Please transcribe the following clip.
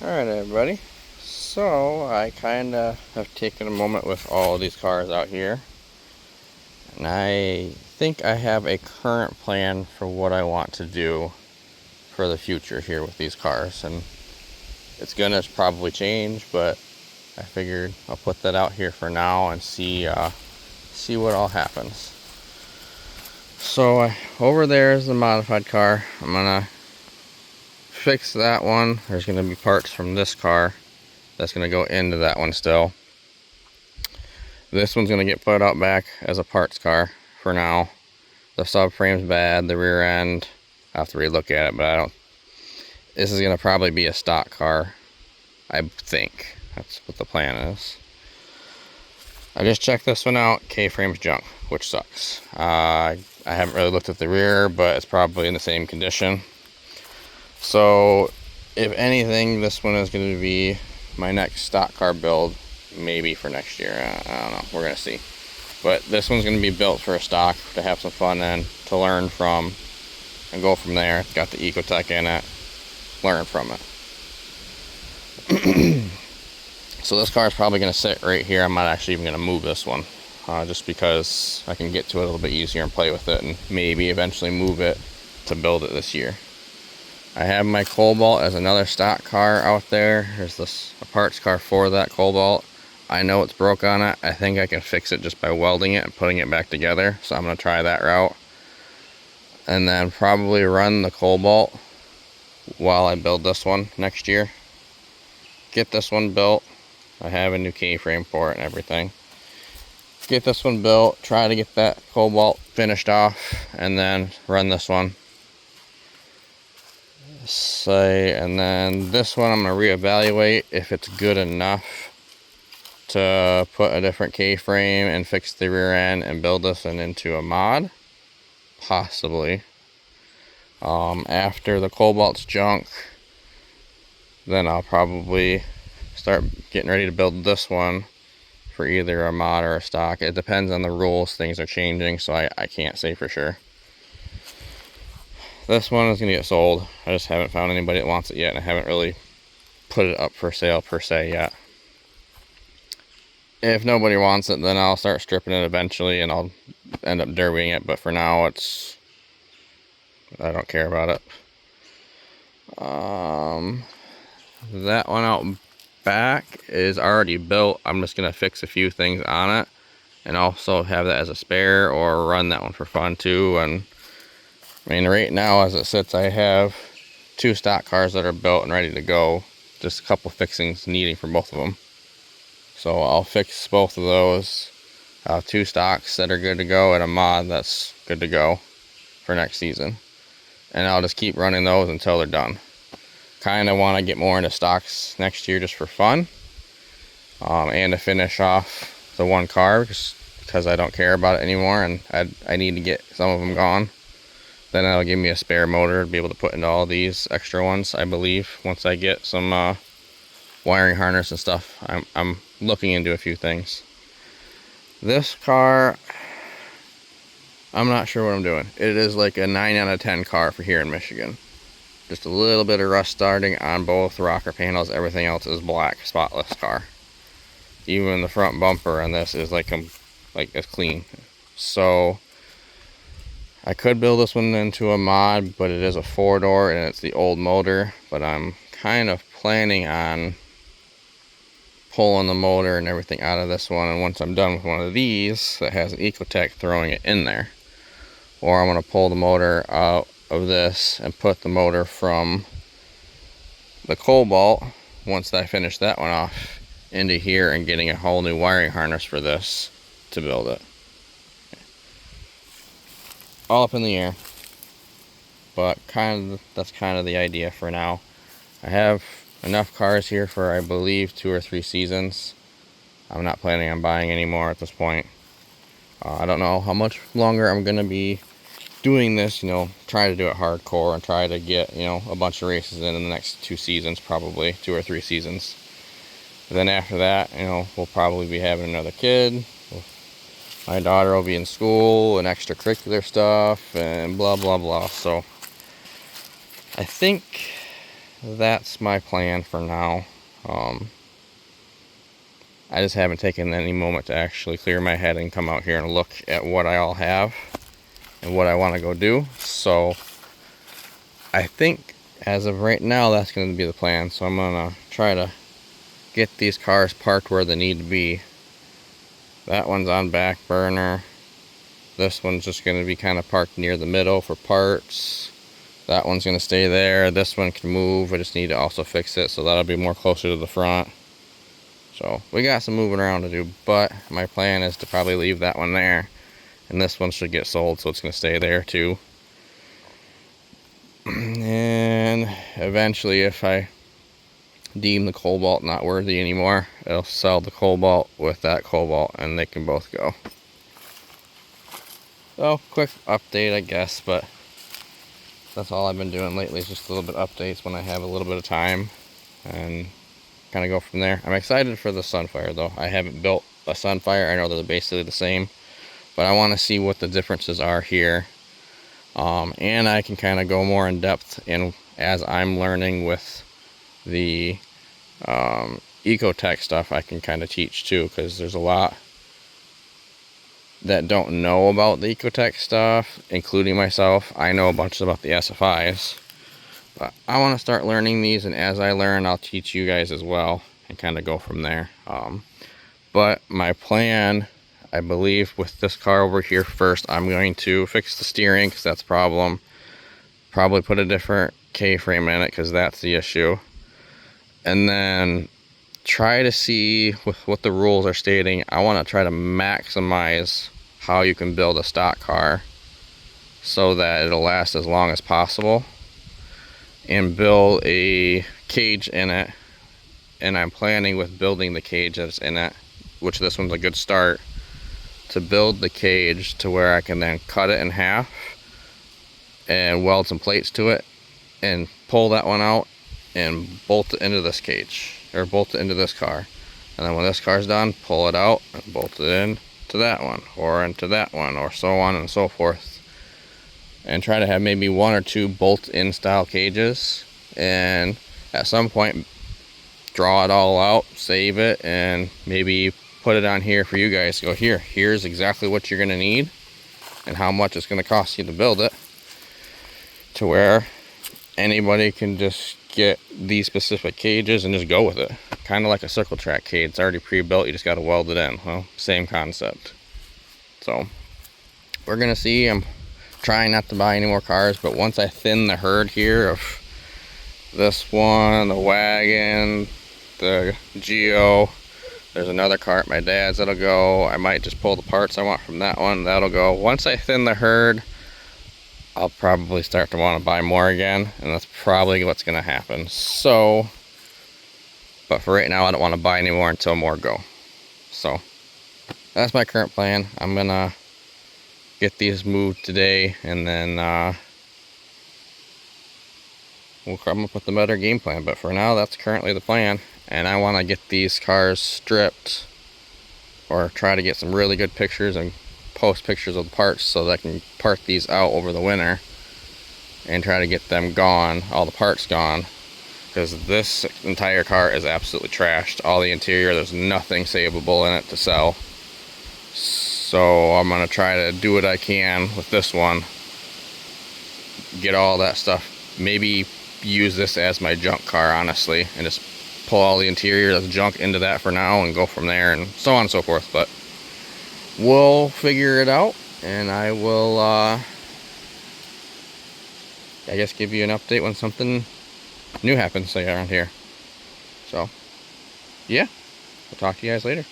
Alright everybody, so I kind of have taken a moment with all of these cars out here, and I think I have a current plan for what I want to do for the future here with these cars, and it's gonna probably change, but I figured I'll put that out here for now and see what all happens. So over there is the modified car. I'm gonna fix that one. There's gonna be parts from this car that's going to go into that one still. This one's going to get put out back as a parts car for now. The subframe's bad, the rear end, I have to relook at it, but this is going to probably be a stock car, I think. That's what the plan is. I just checked this one out. K-frame's junk, which sucks. I haven't really looked at the rear, but it's probably in the same condition. So if anything, this one is going to be my next stock car build, maybe for next year. I don't know, we're gonna see. But this one's gonna be built for a stock to have some fun in, to learn from and go from there. It's got the Ecotec in it, learn from it. So this car is probably gonna sit right here. I'm not actually even gonna move this one, just because I can get to it a little bit easier and play with it, and maybe eventually move it to build it this year. I have my Cobalt as another stock car out there. There's a parts car for that Cobalt. I know it's broke on it. I think I can fix it just by welding it and putting it back together. So I'm going to try that route. And then probably run the Cobalt while I build this one next year. Get this one built. I have a new K-frame for it and everything. Get this one built. Try to get that Cobalt finished off. And then run this one. And then this one I'm going to reevaluate if it's good enough to put a different K-frame and fix the rear end and build this one into a mod, possibly. After the Cobalt's junk, then I'll probably start getting ready to build this one for either a mod or a stock. It depends on the rules. Things are changing, so I can't say for sure. This one is going to get sold. I just haven't found anybody that wants it yet, and I haven't really put it up for sale per se yet. If nobody wants it, then I'll start stripping it eventually, and I'll end up derbying it, but for now, I don't care about it. That one out back is already built. I'm just going to fix a few things on it, and also have that as a spare, or run that one for fun too. And I mean, right now as it sits, I have 2 stock cars that are built and ready to go. Just a couple fixings needing for both of them. So I'll fix both of those. 2 stocks that are good to go, and a mod that's good to go for next season. And I'll just keep running those until they're done. Kind of want to get more into stocks next year just for fun. And to finish off the one car because I don't care about it anymore, and I need to get some of them gone. Then that'll give me a spare motor to be able to put into all these extra ones, I believe, once I get some wiring harness and stuff. I'm looking into a few things. This car, I'm not sure what I'm doing. It is like a 9 out of 10 car for here in Michigan. Just a little bit of rust starting on both rocker panels. Everything else is black, spotless car. Even the front bumper on this is like it's clean. So I could build this one into a mod, but it is a 4-door and it's the old motor. But I'm kind of planning on pulling the motor and everything out of this one, and once I'm done with one of these that has an Ecotec, throwing it in there. Or I'm going to pull the motor out of this and put the motor from the Cobalt, once I finish that one off, into here and getting a whole new wiring harness for this to build it. All up in the air, but that's kind of the idea for now. I have enough cars here for, I believe, 2 or 3 seasons. I'm not planning on buying any more at this point. I don't know how much longer I'm going to be doing this, try to do it hardcore and try to get, a bunch of races in the next 2 seasons, probably 2 or 3 seasons. But then after that, we'll probably be having another kid. My daughter will be in school and extracurricular stuff and blah, blah, blah. So I think that's my plan for now. I just haven't taken any moment to actually clear my head and come out here and look at what I all have and what I want to go do. So I think as of right now, that's going to be the plan. So I'm going to try to get these cars parked where they need to be. That one's on back burner. This one's just going to be kind of parked near the middle for parts. That one's going to stay there. This one can move. I just need to also fix it, so that'll be more closer to the front. So we got some moving around to do, but my plan is to probably leave that one there. And this one should get sold, so it's going to stay there too. And eventually, if I deem the Cobalt not worthy anymore, I'll sell the Cobalt with that Cobalt, and they can both go. So, quick update, I guess, but that's all I've been doing lately, is just a little bit of updates when I have a little bit of time, and kind of go from there. I'm excited for the Sunfire, though. I haven't built a Sunfire. I know they're basically the same, but I want to see what the differences are here. And I can kind of go more in depth in as I'm learning with the Ecotech stuff. I can kind of teach too, because there's a lot that don't know about the Ecotech stuff, including myself. I know a bunch about the SFIs, but I want to start learning these, and as I learn, I'll teach you guys as well and kind of go from there. But my plan, I believe, with this car over here, first I'm going to fix the steering, because that's a problem. Probably put a different K-frame in it, because that's the issue. And then try to see with what the rules are stating. I want to try to maximize how you can build a stock car so that it'll last as long as possible, and build a cage in it. And I'm planning with building the cage that's in it, which this one's a good start, to build the cage to where I can then cut it in half and weld some plates to it and pull that one out and bolt it into this cage, or bolt it into this car. And then when this car's done, pull it out and bolt it in to that one, or into that one, or so on and so forth. And try to have maybe 1 or 2 bolt-in style cages, and at some point draw it all out, save it, and maybe put it on here for you guys to go, here's exactly what you're going to need and how much it's going to cost you to build it, to where anybody can just get these specific cages and just go with it. Kind of like a circle track cage. It's already pre-built, you just got to weld it in. Well, same concept. So we're gonna see. I'm trying not to buy any more cars, but once I thin the herd here of this one, the wagon, the Geo, there's another car at my dad's that'll go. I might just pull the parts I want from that one, that'll go. Once I thin the herd, I'll probably start to want to buy more again, and that's probably what's going to happen. So, but for right now, I don't want to buy any more until more go. So, that's my current plan. I'm going to get these moved today, and then we'll come up with a better game plan. But for now, that's currently the plan, and I want to get these cars stripped, or try to get some really good pictures and post pictures of the parts so that I can part these out over the winter and try to get them gone, all the parts gone, because this entire car is absolutely trashed. All the interior, there's nothing savable in it to sell. So I'm gonna try to do what I can with this one, get all that stuff, maybe use this as my junk car, honestly, and just pull all the interior that's junk into that for now and go from there, and so on and so forth. But we'll figure it out, and I will, I guess, give you an update when something new happens around here. So, yeah, I'll talk to you guys later.